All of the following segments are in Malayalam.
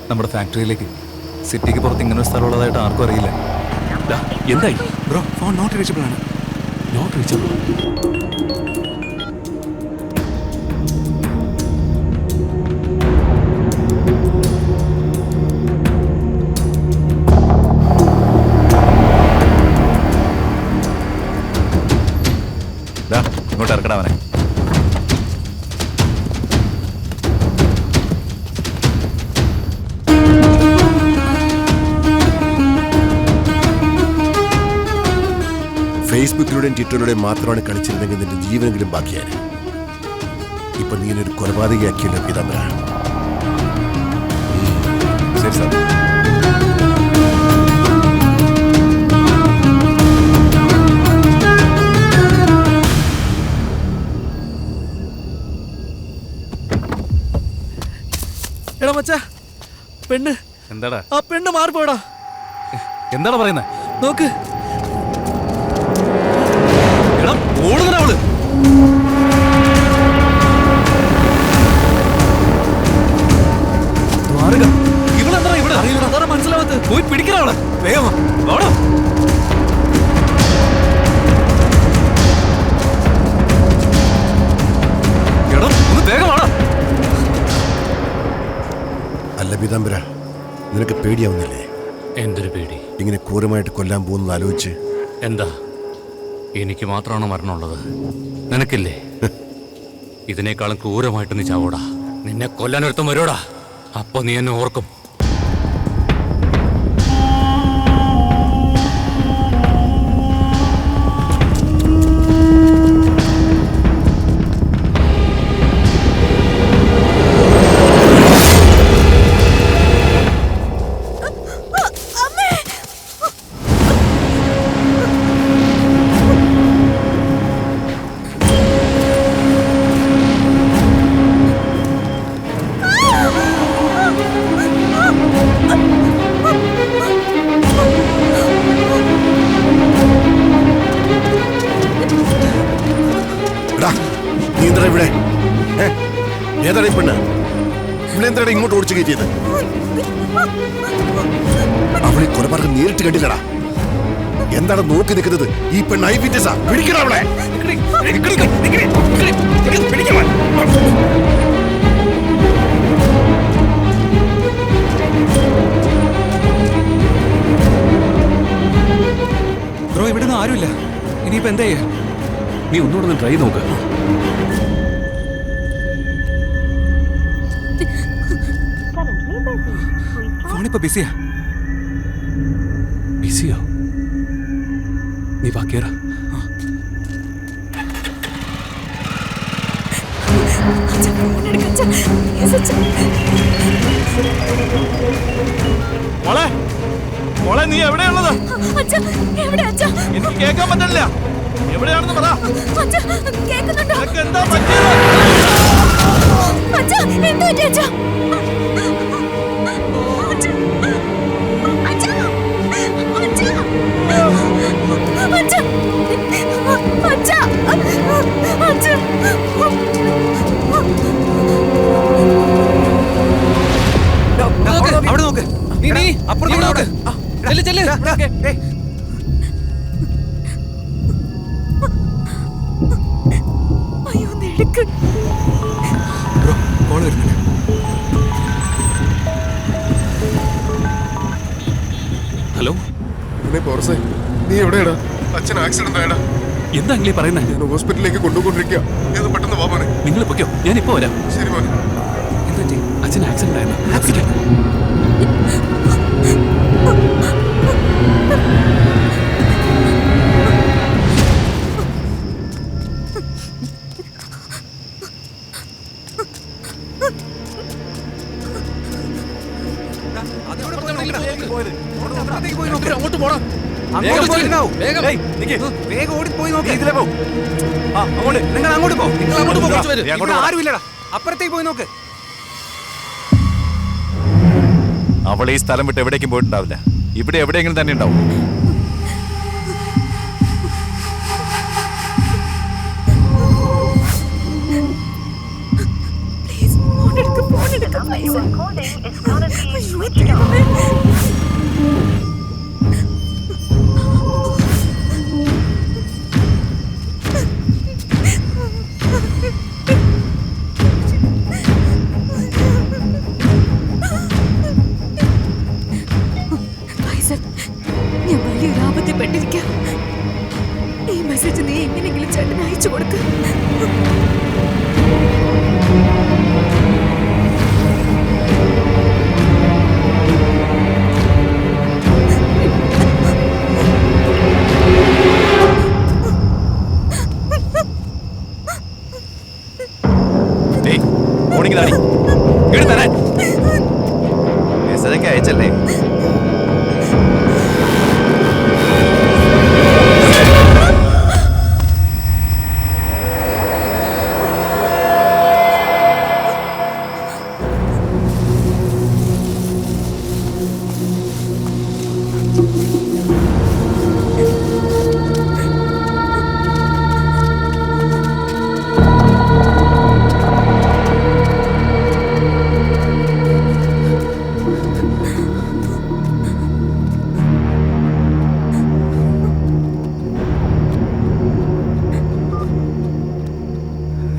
നമ്മുടെ ഫാക്ടറിയിലേക്ക്. സിറ്റിക്ക് പുറത്ത് ഇങ്ങനെ ഒരു സ്ഥലമുള്ളതായിട്ട് ആർക്കും അറിയില്ല. എന്തായി ബ്രോ? ഫോൺ നോട്ട് റീച്ചബിൾ ആണ്. Not reachable. ഇങ്ങോട്ട് ഇറക്കണവനെ. ഫേസ്ബുക്കിലൂടെയും ട്വിറ്ററിലൂടെയും മാത്രമാണ് കളിച്ചിരുന്നെങ്കിൽ നിന്റെ ജീവനെങ്കിലും ബാക്കിയായി. ഇപ്പൊ നീ ഒരു കൊലപാതകയാക്കിയല്ലോ പീതാംബര. ശരി സാർ. എടാ മച്ചാ, പെണ്ണ്. എന്താടാ? ആ പെണ്ണ് മാറിപ്പോടാ. എന്താണ് പറയുന്നത്? നോക്ക്. എടാ ഓടുന്നടാ അവള്. ഇവളെന്താ ഇവിടെ? അറിയില്ല, അതാണ് മനസ്സിലാവാത്ത. പോയി പിടിക്കണ അവളെ. വേഗം ഓടോ. എടാ ഒന്ന് വേഗം വാടാ. അല്ല പീതാംബര, നിനക്ക് പേടിയാവുന്നില്ലേ? എന്തൊരു പേടി? ഇങ്ങനെ ക്രൂരമായിട്ട് കൊല്ലാൻ പോകുന്നത് ആലോചിച്ച്. എന്താ എനിക്ക് മാത്രമാണ് മരണമുള്ളത്? നിനക്കില്ലേ? ഇതിനേക്കാളും ക്രൂരമായിട്ട് നീ ചാവോടാ. നിന്നെ കൊല്ലാനൊരുത്തം വരോടാ. അപ്പൊ നീ എന്നെ ഓർക്കും. നീ എന്താ ഇവിടെ? ഏതാണ് ഈ പെണ്ണ്? ഇവിടെ എന്താണ് ഇങ്ങോട്ട് ഓടിച്ചു കയറ്റിയത്? അവളെ കൊലപാതകം നേരിട്ട് കണ്ടില്ലടാ. എന്താണ് നോക്കി നിൽക്കുന്നത്? ഈ പെണ്ണ് ഐ വിറ്റ്നസാ. പിടിക്കണ അവളെ. ബ്രോ, ഇവിടെ ഒന്നും ആരുമില്ല. ഇനിയിപ്പോ എന്താ ചെയ്യാ? നീ ഒന്നുകൂടെ ട്രൈ നോക്ക്. ഫോണിപ്പോ ബിസിയാ. ബിസിയോ? നീ ബാക്കിയറ. മോളെ, മോളെ നീ എവിടെയുള്ളത്? എനിക്ക് കേൾക്കാൻ പറ്റില്ല. എവിടെയാണെന്ന് പറ. നിനക്ക് എന്താ പറ്റിയത്? അവിടെ നോക്ക്. നീ അപ്പുറത്ത് നോക്ക്. ചെല്ല് ചെല്ല്. ബ്രോ, കോൾ വരുന്നില്ല. ഹലോ, നീ എവിടെയാടാ? അച്ഛൻ ആക്സിഡന്റ് ആയടാ. എന്താ അങ്ങളീ പറയുന്നത്? ഞാൻ ഹോസ്പിറ്റലിലേക്ക് കൊണ്ടുകൊണ്ടിരിക്കുക. ഇത് പെട്ടെന്ന് വാ മോനെ. നിങ്ങൾ പൊയ്ക്കോ, ഞാൻ ഇപ്പൊ വരാം. ശരി മോനെ. എന്താ? അച്ഛൻ ആക്സിഡന്റ് ആയിരുന്നു. അങ്ങോട്ട് പോടാ. വേഗം ഓടിപ്പോയി നോക്ക്. ഇതിലെ പോ. നിങ്ങൾ അങ്ങോട്ട് പോ. നിങ്ങൾ അങ്ങോട്ട് പോ. ആരുമില്ലടാ. അപ്പുറത്തേക്ക് പോയി നോക്ക്. അവൾ ഈ സ്ഥലം വിട്ട് എവിടേക്കും പോയിട്ടുണ്ടാവില്ല. ഇവിടെ എവിടെയെങ്കിലും തന്നെ ഉണ്ടാവും. ഞാൻ വലിയൊരു ആപത്തിൽപ്പെട്ടിരിക്കാം. ഈ മെസ്സേജ് നീ എങ്ങനെയെങ്കിലും ചേട്ടന് അയച്ചു കൊടുക്ക. മെസ്സേജൊക്കെ അയച്ചല്ലേ?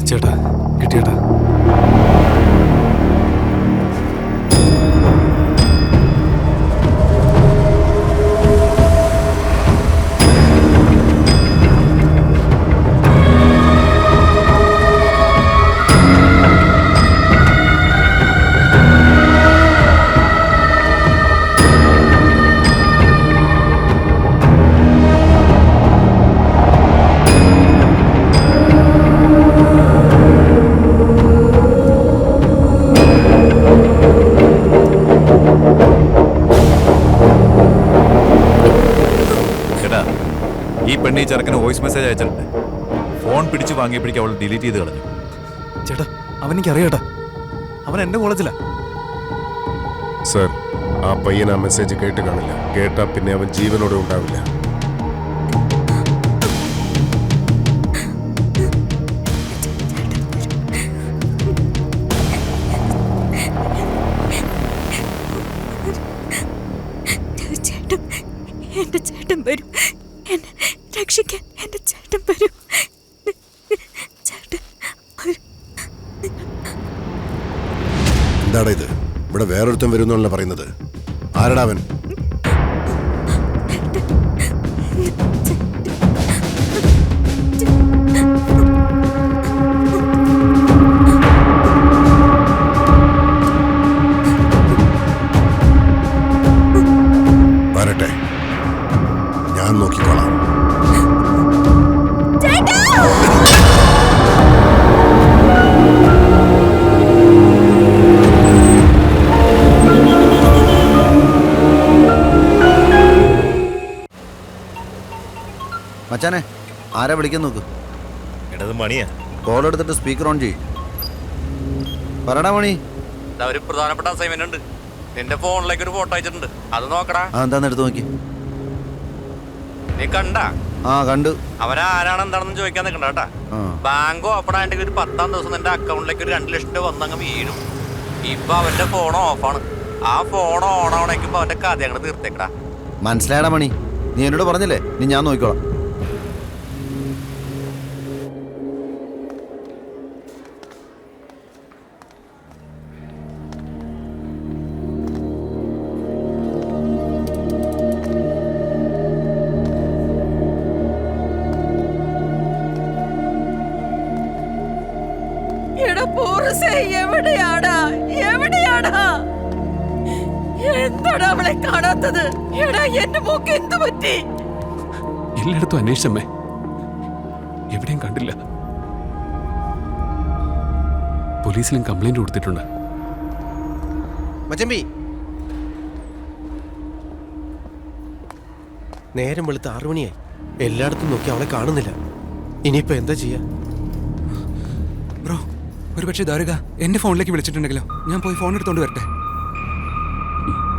ചേട്ടാ കിട്ടിയേട്ടാ. ഈ പെണ്ണി ചെറുക്കന് വോയിസ് മെസ്സേജ് അയച്ചിട്ടുണ്ട്. ഫോൺ പിടിച്ചു വാങ്ങിയപ്പോഴേക്കും അവൾ ഡിലീറ്റ് ചെയ്ത് കളഞ്ഞു. ചേട്ടാ അവനെനിക്ക് അറിയാട്ടാ, അവൻ എന്റെ കോളേജിലാ. സർ, ആ പയ്യൻ ആ മെസ്സേജ് കേട്ട് കാണില്ല. കേട്ടാ പിന്നെ അവൻ ജീവനോടെ ഉണ്ടാവില്ല. എന്റെ ചേട്ടൻ വരും, എന്നെ രക്ഷിക്കാൻ എന്റെ ചേട്ടൻ വരും. എന്താടാ ഇത്? ഇവിടെ വേറൊരുത്തൻ വരുന്നല്ല പറയുന്നത്. ആരടാ അവൻ? വരട്ടെ, ഞാൻ നോക്കിക്കോളാം. മച്ചാനെ, ആരാ വിളിക്കാൻ നോക്ക്. എടത് മണിയാ. കോൾ എടുത്തിട്ട് സ്പീക്കർ ഓൺ ചെയ്യും. പറടാ മണി. ഒരു പ്രധാനപ്പെട്ട അസൈൻമെന്റ് ഉണ്ട്. നിന്റെ ഫോണിലേക്ക് ഒരു ഫോട്ടോ അയച്ചിട്ടുണ്ട്, അത് നോക്കടാ. എന്താന്ന് എടുത്ത് നോക്കി. നീ കണ്ടാ? ആ കണ്ടു. അവനാരാണ് എന്താണെന്ന് ചോദിക്കാൻ നിൽക്കണ്ട കേട്ടാ. ബാങ്ക് ഓപ്പൺ ആയിട്ട് ഒരു 10-ാം ദിവസം നിന്റെ അക്കൗണ്ടിലേക്ക് ഒരു 2 ലക്ഷം രൂപ വന്നങ്ങ് വീഴും. ഇപ്പൊ അവന്റെ ഫോൺ ഓഫാണ്. ആ ഫോൺ ഓൺ ആവണേക്കുമ്പോ അവന്റെ കഥ അങ്ങ് തീർത്തേക്കടാ. മനസ്സിലായടാ മണി, നീ എന്നോട് പറഞ്ഞില്ലേ നീ ഞാൻ നോക്കിക്കോളാം. എവിടെയാടാ എന്താണ് അവളെ കാണാത്തത്? എടാ എന്റെ മോക്ക് എന്ത് പറ്റി? എല്ലായിടത്തും അന്വേഷിച്ചമ്മേ, എവിടെയും കണ്ടില്ല. പോലീസിലും കംപ്ലൈന്റ് കൊടുത്തിട്ടുണ്ട്. മച്ചമ്പി, നേരം വെളുത്ത് 6 മണിയായി. എല്ലായിടത്തും നോക്കി അവളെ കാണുന്നില്ല. ഇനിയിപ്പോ എന്താ ചെയ്യാ? ബ്രോ, ഒരുപക്ഷെ ദാരുക എന്റെ ഫോണിലേക്ക് വിളിച്ചിട്ടുണ്ടെങ്കിലോ? ഞാൻ പോയി ഫോൺ എടുത്തോണ്ട് വരട്ടെ.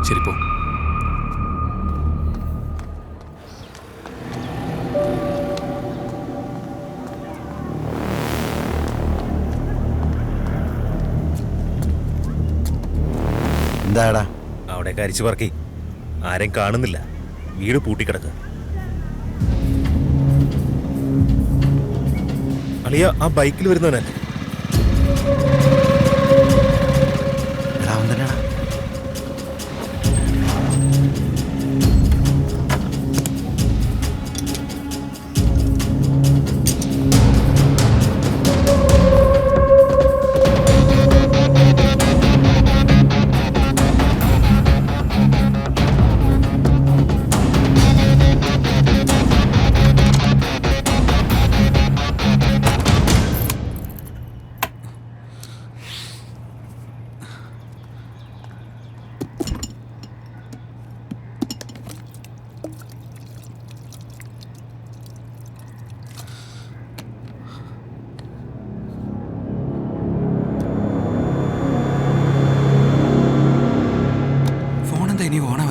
ശരി, പോ. എന്താടാ? അവിടേക്ക് അരിച്ചു പറക്കി. ആരെയും കാണുന്നില്ല. വീട് പൂട്ടിക്കിടക്കുക. അളിയ ആ ബൈക്കിൽ വരുന്നവനല്ലേ? അവൻ തന്നെയാടാ. ഫോൺ എന്താ ഇനി ഓണാ?